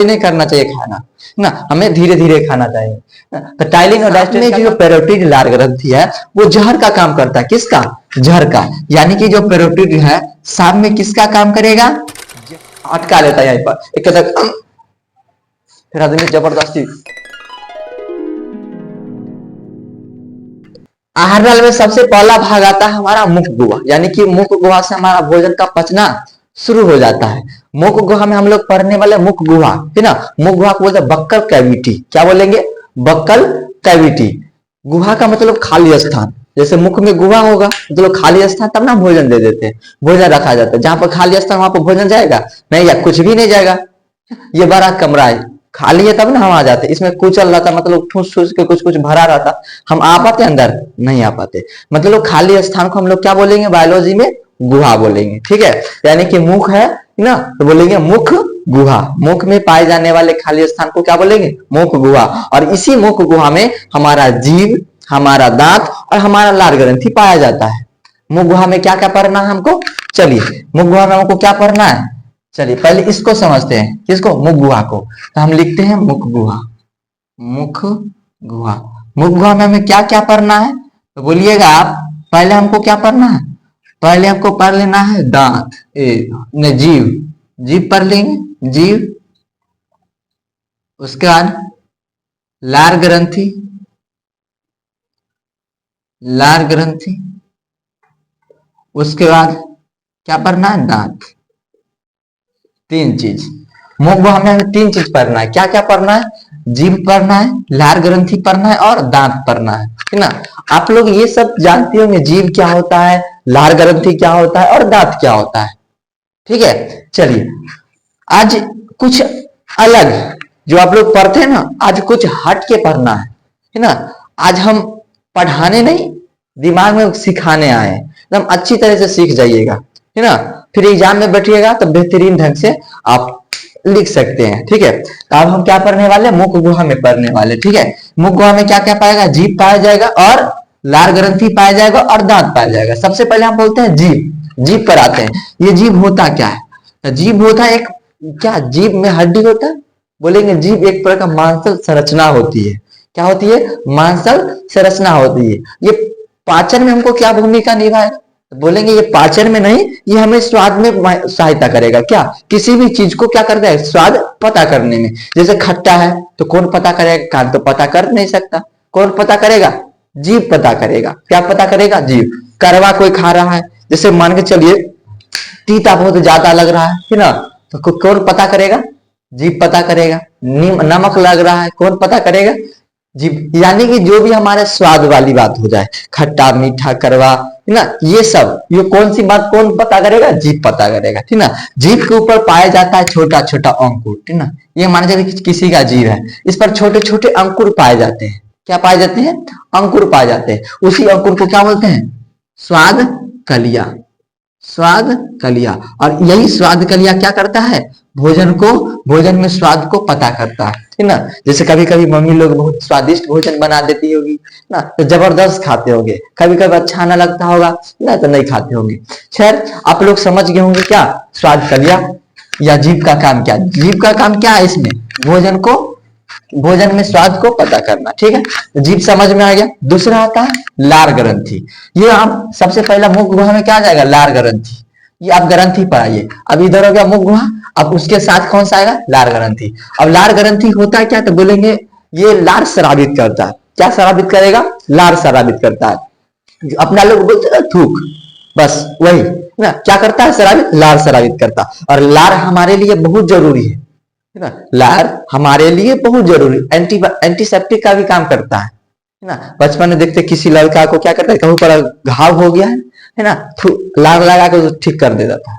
नहीं करना चाहिए खाना ना, हमें धीरे धीरे खाना चाहिए। तो टाइलिन और डायस्टेरिन में जो पैरोटिड लार ग्रंथि है वो जहर का काम करता है। किसका? जहर का। यानी कि जो पैरोटिड है सांप में किसका काम करेगा? अटका लेता है यहीं पर एक तक, फिर आदमी जबरदस्ती। आहार नाल में सबसे पहला भाग आता है हमारा मुख गुहा, यानी कि मुख गुहा से हमारा भोजन का पचना शुरू हो जाता है। मुख गुहा में हम लोग पढ़ने वाले मुख गुहा है ना, मुख गुहा को बोलते हैं बक्कल कैविटी। क्या बोलेंगे? Buccal cavity. गुहा का मतलब खाली स्थान, जैसे मुख में गुहा होगा मतलब खाली स्थान, तब ना भोजन दे देते हैं, भोजन रखा जाता है। जहां पर खाली स्थान वहां पर भोजन जाएगा नहीं, या कुछ भी नहीं जाएगा। ये बड़ा कमरा है, खाली है तब ना हम आ जाते। इसमें कुचल रहता मतलब ठूस ठूस के कुछ कुछ भरा रहता, हम आ पाते अंदर? नहीं आ पाते। मतलब खाली स्थान को हम लोग क्या बोलेंगे बायोलॉजी में? गुहा बोलेंगे। ठीक है, यानी कि मुख है ना तो बोलेंगे मुख गुहा। मुख में पाए जाने वाले खाली स्थान को क्या बोलेंगे? मुख गुहा। और इसी मुख गुहा में हमारा जीभ, हमारा दांत और हमारा लार ग्रंथि पाया जाता है। मुख गुहा में क्या क्या पढ़ना है हमको? चलिए मुख गुहा में हमको क्या पढ़ना है, चलिए पहले इसको समझते हैं। किसको? मुख गुहा को। तो हम लिखते हैं मुख गुहा। मुख गुहा, मुख गुहा में हमें क्या क्या पढ़ना है तो बोलिएगा आप। पहले हमको क्या पढ़ना है? पहले हमको पढ़ लेना है दांत, जीव, जीव पढ़ लेंगे, जीव। उसके बाद लार ग्रंथि, लार ग्रंथि। उसके बाद क्या पढ़ना है? दांत। तीन चीज मुख गुहा में हमें तीन चीज पढ़ना है। क्या क्या पढ़ना है? जीभ पढ़ना है, लार ग्रंथि पढ़ना है और दांत पढ़ना है ना। आप लोग ये सब जानते होंगे, जीभ क्या होता है, लार ग्रंथि क्या होता है और दांत क्या होता है। ठीक है, चलिए आज कुछ अलग जो आप लोग पढ़ते हैं ना, आज कुछ हट के पढ़ना है ना। आज हम पढ़ाने नहीं, दिमाग में सिखाने आए हैं। एकदम अच्छी तरह से सीख जाइएगा, है ना। फिर एग्जाम में बैठिएगा तो बेहतरीन ढंग से आप लिख सकते हैं। ठीक है, तो अब हम क्या पढ़ने वाले? मुख गुहा में पढ़ने वाले। ठीक है, मुख गुहा में क्या क्या पाएगा? जीभ पाया जाएगा और लार ग्रंथि पाया जाएगा और दांत पाया जाएगा। सबसे पहले हम बोलते हैं जीभ। जीभ पर आते हैं। ये जीभ होता क्या है? जीभ होता है एक, क्या जीभ में हड्डी होता है? बोलेंगे जीभ एक प्रकार का मांसल संरचना होती है। क्या होती है? मांसल संरचना होती है। ये पाचन में हमको क्या भूमिका निभाएगा? बोलेंगे ये पाचन में नहीं, ये हमें स्वाद में सहायता करेगा। क्या? किसी भी चीज को क्या करता है? स्वाद पता करने में। जैसे खट्टा है तो कौन पता करेगा? कान तो पता कर नहीं सकता, कौन पता करेगा? जीभ पता करेगा। क्या पता करेगा? जीभ। कड़वा कोई खा रहा है, जैसे मान के चलिए तीता बहुत ज्यादा लग रहा है ना, तो कौन पता करेगा? जीभ पता करेगा। नमक लग रहा है, कौन पता करेगा? जीभ। यानी कि जो भी हमारे स्वाद वाली बात हो जाए, खट्टा मीठा कड़वा, है ना, ये सब, ये कौन सी बात कौन पता करेगा? जीभ पता करेगा। ठीक ना। जीभ के ऊपर पाया जाता है छोटा छोटा अंकुर। ठीक ना, ये मान चलिए किसी का जीभ है, इस पर छोटे छोटे अंकुर पाए जाते हैं। क्या पाए जाते हैं? अंकुर पाए जाते हैं। उसी अंकुर को क्या बोलते हैं? स्वाद कलिया। स्वाद कलिया। और यही स्वाद कलिया क्या करता है? भोजन को, भोजन में स्वाद को पता करता है ना। जैसे कभी कभी मम्मी लोग बहुत स्वादिष्ट भोजन बना देती होगी ना, तो जबरदस्त खाते होंगे। कभी कभी अच्छा ना लगता होगा ना, तो नहीं खाते होंगे। खैर आप लोग समझ गए होंगे क्या स्वाद कलिया या जीभ का काम क्या? जीभ का काम क्या है? इसमें भोजन को, भोजन में स्वाद को पता करना। ठीक है, तो जीभ समझ में आ गया। दूसरा आता है लार ग्रंथि। ये आप सबसे पहला मुख गुहा में क्या आ जाएगा? लार ग्रंथि। ये आप ग्रंथि पर आइए। अब इधर हो गया मुख गुहा, अब उसके साथ कौन सा आएगा? लार ग्रंथि। अब लार ग्रंथि होता है क्या? तो बोलेंगे ये लार स्रावित करता है। क्या स्रावित करेगा? लार स्रावित करता है। अपना लोग बोलते हैं ना थूक, बस वही ना। क्या करता है? स्रावित, लार स्रावित करता। और लार हमारे लिए बहुत जरूरी है ना। लार हमारे लिए बहुत जरूरी, एंटीसेप्टिक का भी काम करता है ना। बचपन में देखते किसी लड़का को क्या करता है, कहीं पर घाव हो गया है ना, लार लगा के ठीक कर देता था।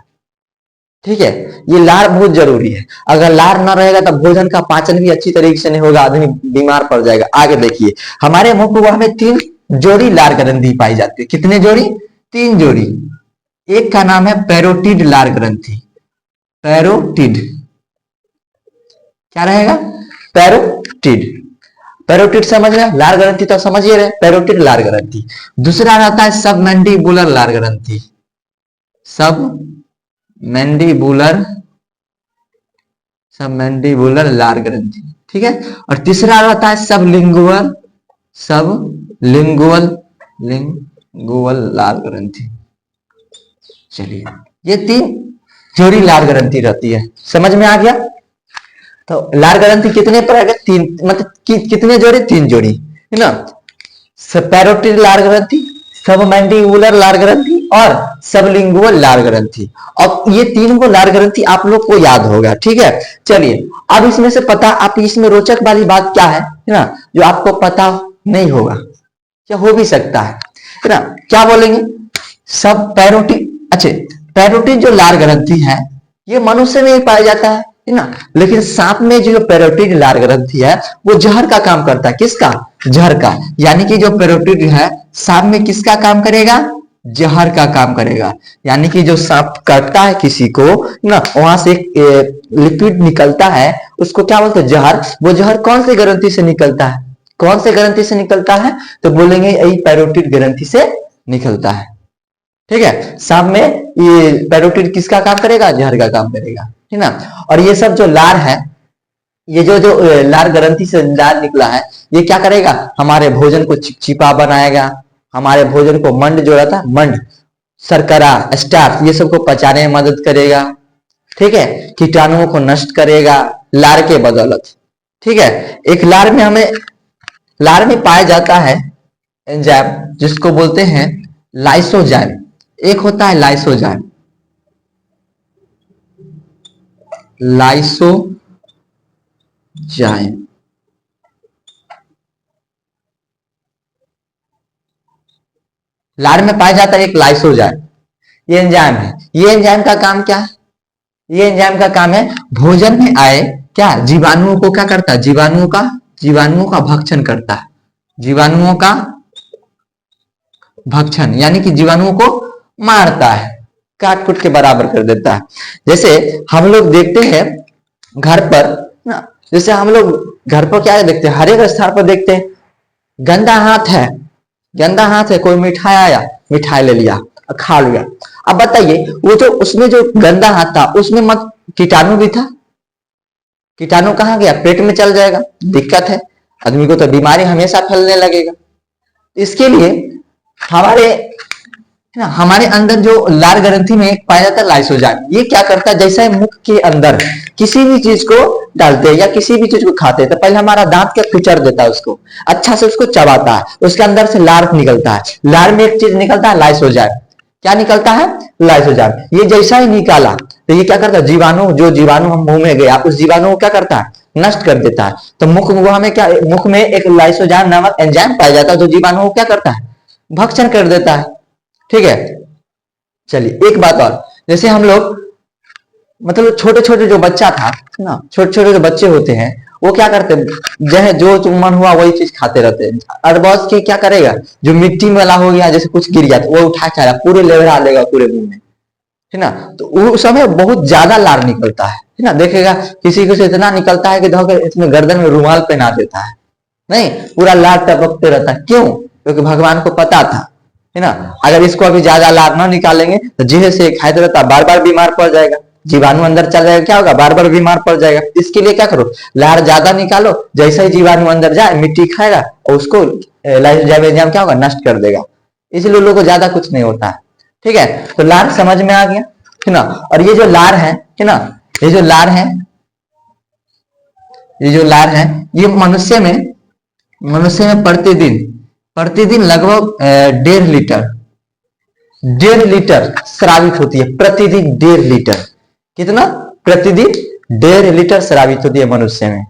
ठीक है, ये लार बहुत जरूरी है। अगर लार ना रहेगा तो भोजन का पाचन भी अच्छी तरीके से नहीं होगा, आदमी बीमार पड़ जाएगा। आगे देखिए, हमारे मुख गुहा में 3 जोड़ी लार ग्रंथि पाई जाती है। कितने जोड़ी? 3 जोड़ी। एक का नाम है पैरोटिड लार ग्रंथि। पैरोटिड क्या रहेगा? पैरोटिड। पैरोटिड समझ रहे? लार ग्रंथि तो समझिए रहे, पैरोटिड लार ग्रंथि। दूसरा रहता है सब मैंडिबुलर लार ग्रंथि। सब मैंडिबुलर सबमैंडिबुलर लार ग्रंथि, ठीक है। और तीसरा रहता है सबलिंगुअल, सबलिंगुअल लिंगुअल लार ग्रंथि। चलिए, ये 3 जोड़ी लार ग्रंथि रहती है, समझ में आ गया। तो लार ग्रंथि कितने पर है? 3, मतलब कितने जोड़ी? 3 जोड़ी, है ना। पैरोटिड लार ग्रंथि, सबमैंडिबुलर लार ग्रंथि और सबलिंगुअल लार ग्रंथि। अब ये 3 को लार ग्रंथि आप लोग को याद होगा, ठीक है। चलिए, अब इसमें से पता, आप इसमें रोचक वाली बात क्या है ना, जो आपको पता नहीं होगा, क्या हो भी सकता है ना। क्या बोलेंगे? सब पैरोटिड, अच्छा, पैरोटिड जो लार ग्रंथि है ये मनुष्य में ही पाया जाता है ना। लेकिन सांप में जो पैरोटिड लार ग्रंथि है वो जहर का काम करता है। किसका? जहर का। यानी कि जो पैरोटिड है सांप में किसका काम करेगा? जहर का काम करेगा। यानी कि जो सांप काटता है किसी को ना, वहां से एक लिक्विड निकलता है, उसको क्या बोलते हैं? जहर। वो जहर कौन से ग्रंथि से निकलता है? कौन से ग्रंथि से निकलता है? तो बोलेंगे यही पैरोटिड ग्रंथि से निकलता है, ठीक है। सांप में ये पैरोटिड किसका काम करेगा? जहर का काम करेगा, है ना। और ये सब जो लार है, ये जो जो लार ग्रंथि से लार निकला है, ये क्या करेगा? हमारे भोजन को चिपचिपा बनाएगा, हमारे भोजन को मंड जो रहता है, मंड, शर्करा, स्टार्च, ये सब को पचाने में मदद करेगा, ठीक है। कीटाणुओं को नष्ट करेगा लार के बदौलत, ठीक है। एक लार में पाया जाता है एंजाइम जिसको बोलते हैं लाइसोजाइम। एक होता है लाइसोजाइम, लाइसोजाइम। लार में पाया जाता है एक लाइसोजाइम, ये एंजाइम है। ये एंजाइम का काम क्या है? ये एंजाइम का काम है भोजन में आए क्या जीवाणुओं को क्या करता है? जीवाणुओं का भक्षण करता है। जीवाणुओं का भक्षण यानी कि जीवाणुओं को मारता है, काट कुट के बराबर कर देता है। जैसे हम लोग देखते हैं घर पर ना, जैसे हम लोग घर पर क्या देखते हैं, हर एक स्थान पर देखते हैं गंदा हाथ है, गंदा हाथ है, कोई मिठाई आया, मिठाई ले लिया, खा लिया। अब बताइए, वो जो उसमें जो गंदा हाथ था उसमें मत कीटाणु भी था? कीटाणु कहाँ गया? पेट में चल जाएगा, दिक्कत है, आदमी को तो बीमारी हमेशा फैलने लगेगा। इसके लिए हमारे अंदर जो लार ग्रंथि में पाया जाता है लाइसोजाइम, ये क्या करता है? जैसे मुख के अंदर किसी भी चीज को डालते हैं या किसी भी चीज को खाते हैं तो पहले हमारा दांत क्या कुचर देता है, उसको अच्छा से उसको चबाता है, उसके अंदर से लार निकलता है। लार में एक चीज निकलता है लाइसोजाइम। क्या निकलता है? लाइसोजाइम। ये जैसा ही निकाला तो ये क्या करता है? जीवाणु, जो जीवाणु हम मुंह में गया उस जीवाणु को क्या करता है? नष्ट कर देता है। तो मुख में क्या, मुख में एक लाइसोजाइम नामक एंजाइम पाया जाता है जो जीवाणु को क्या करता है? भक्षण कर देता है, ठीक है। चलिए, एक बात और, जैसे हम लोग मतलब छोटे छोटे जो बच्चा था ना, छोटे छोटे जो बच्चे होते हैं वो क्या करते हैं? जो मन हुआ वही चीज खाते रहते हैं। अड़बॉस के क्या करेगा? जो मिट्टी में वाला हो गया, जैसे कुछ गिर गया तो वो उठा के पूरे लेवरा लेगा पूरे मुंह में, है ना। तो उस समय बहुत ज्यादा लार निकलता है ना। देखेगा किसी को इतना निकलता है कि धोकर इसमें गर्दन में रुमाल पहना देता है, नहीं, पूरा लार टपकते रहता है। क्यों? क्योंकि भगवान को पता था, है ना, अगर इसको अभी ज्यादा लार ना निकालेंगे तो जीभ से खाते रहता, बार बार बीमार पड़ जाएगा, जीवाणु अंदर चल जाएगा, क्या होगा? बार बार बीमार पड़ जाएगा। इसके लिए क्या करो? लार ज्यादा निकालो, जैसे ही जीवाणु अंदर जाए मिट्टी खाएगा और उसको लाइसोजाइम क्या होगा? नष्ट कर देगा। इसलिए लोगों को ज्यादा कुछ नहीं होता है, ठीक है। तो लार समझ में आ गया, है ना। और ये जो लार है ना, ये जो लार है, ये जो लार है, ये मनुष्य में प्रतिदिन लगभग 1.5 लीटर स्रावित होती है। प्रतिदिन 1.5 लीटर, कितना? प्रतिदिन 1.5 लीटर स्रावित होती है मनुष्य में,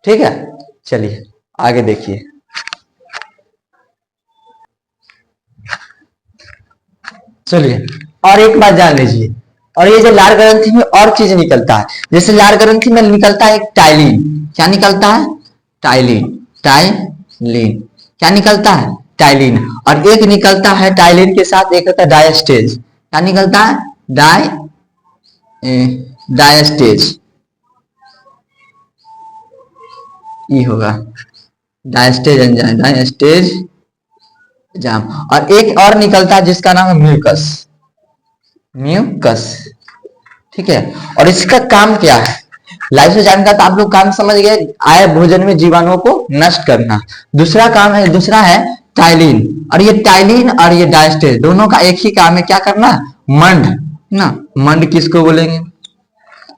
ठीक है। चलिए आगे देखिए, चलिए और एक बात जान लीजिए। और ये जो लार ग्रंथि में और चीज निकलता है, जैसे लार ग्रंथि में निकलता है एक टाइलिन। क्या निकलता है? टाइलिन। टाइलिन क्या निकलता है? टाइलिन। और एक निकलता है टाइलिन के साथ एक होता है डायस्टेज। क्या निकलता है? डायस्टेज, ये होगा डायस्टेज एंजाइम, डायस्टेज एंजाइम। और एक और निकलता है जिसका नाम है म्यूकस, म्यूकस, ठीक है। और इसका काम क्या है? लाइसोजाइम का तो आप लोग काम समझ गए, आए भोजन में जीवाणुओं को नष्ट करना। दूसरा काम है, दूसरा है टाइलिन, और ये टाइलिन और ये डायस्टेज दोनों का एक ही काम है, क्या करना, मंड ना। मंड किसको बोलेंगे,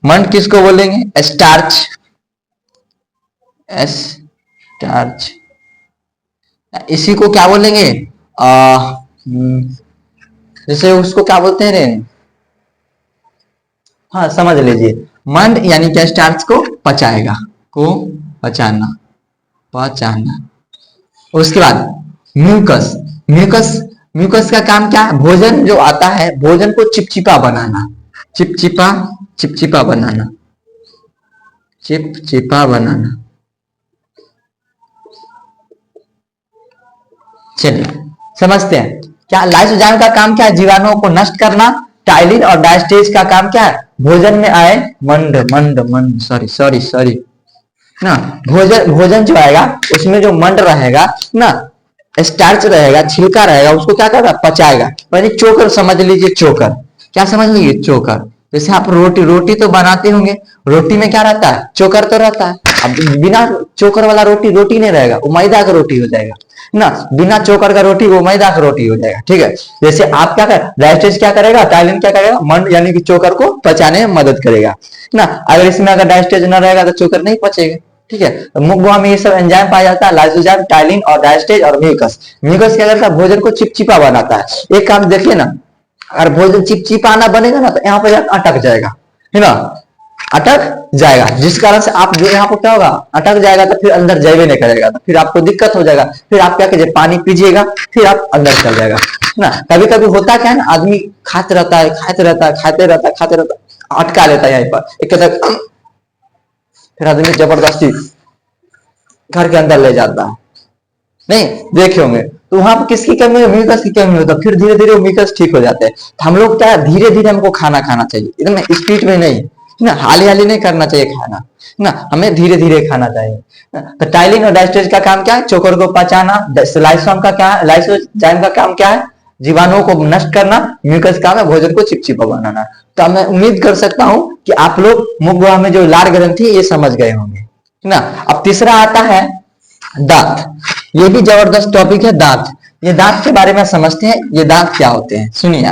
मंड किसको बोलेंगे, स्टार्च, स्टार्च। इसी को क्या बोलेंगे, जैसे उसको क्या बोलते हैं रे, हाँ समझ लीजिए, मंड यानी क्या, स्टार्च को पचाएगा, को पचाना, पचाना। उसके बाद म्यूकस, म्यूकस, म्यूकस का काम क्या है, भोजन जो आता है भोजन को चिपचिपा बनाना, चिपचिपा, चिपचिपा बनाना, चिपचिपा बनाना। चलिए समझते हैं, क्या लाइसोजाइम का काम क्या है, जीवाणुओं को नष्ट करना। टाइलिन और डायस्टेज का काम क्या है, भोजन में आए मंड, मंड मंड सॉरी सॉरी सॉरी ना, भोजन, भोजन जो आएगा उसमें जो मंड रहेगा ना, स्टार्च रहेगा, छिलका रहेगा, उसको क्या करेगा, पचाएगा। यानी चोकर समझ लीजिए, चोकर, क्या समझ लीजिए, चोकर। जैसे आप रोटी, रोटी तो बनाते होंगे, रोटी में क्या रहता है, चोकर तो रहता है। अब बिना चोकर वाला रोटी, रोटी नहीं रहेगा, वो मैदा का रोटी हो जाएगा ना, बिना चोकर का रोटी वो मैदा का रोटी हो जाएगा, ठीक है। जैसे आप क्या कर, डायस्टेज क्या करेगा, टाइलिन क्या करेगा, मंड यानी कि चोकर को पचाने में मदद करेगा ना। अगर इसमें अगर डायस्टेज ना रहेगा तो चोकर नहीं पचेगा, ठीक है। तो मुख गुहा में ये सब एंजाइम पाया जाता है, लाइसोजाइम, टाइलिन और डायस्टेज और म्यूकस। म्यूकस क्या करता है, भोजन को चिपचिपा बनाता है। एक काम देखिए ना, अगर भोजन चिपचिपा ना बनेगा ना तो यहाँ पर अटक जाएगा, है ना, अटक जाएगा, जिस कारण से आप जो यहाँ पर क्या होगा, अटक जाएगा तो फिर अंदर जाइए नहीं करेगा, तो फिर आपको दिक्कत हो जाएगा, फिर आप क्या कीजिए, पानी पीजिएगा, फिर आप अंदर चल जाएगा ना। कभी कभी होता क्या है ना, आदमी खाते रहता है, खाते रहता है, खाते रहता है, खाते रहता है, अटका लेता है यहीं पर, एक फिर आदमी जबरदस्ती घर के अंदर ले जाता है, नहीं देखे होंगे, तो वहां पर किसकी कमी है, म्यूकस की कमी होता है, फिर धीरे धीरे म्यूकस ठीक हो जाते हैं। तो हम लोग क्या, धीरे धीरे हमको खाना खाना चाहिए, एकदम स्पीड में नहीं ना, हाली हाली नहीं करना चाहिए खाना ना, हमें धीरे धीरे खाना चाहिए। तो टाइलिन और डायस्टेज का काम क्या है, चोकर को पचाना। लाइसोजाइम का क्या है, लाइसोजाइम का काम क्या है, जीवाणुओं को नष्ट करना। म्यूकस काम है भोजन को चिपचिपा बनाना। तो मैं उम्मीद कर सकता हूं कि आप लोग मुख गुहा में जो लार ग्रंथि ये समझ गए होंगे ना। अब तीसरा आता है दांत, ये भी जबरदस्त टॉपिक है, दांत। ये दांत के बारे में समझते हैं, ये दांत क्या होते हैं, सुनिए।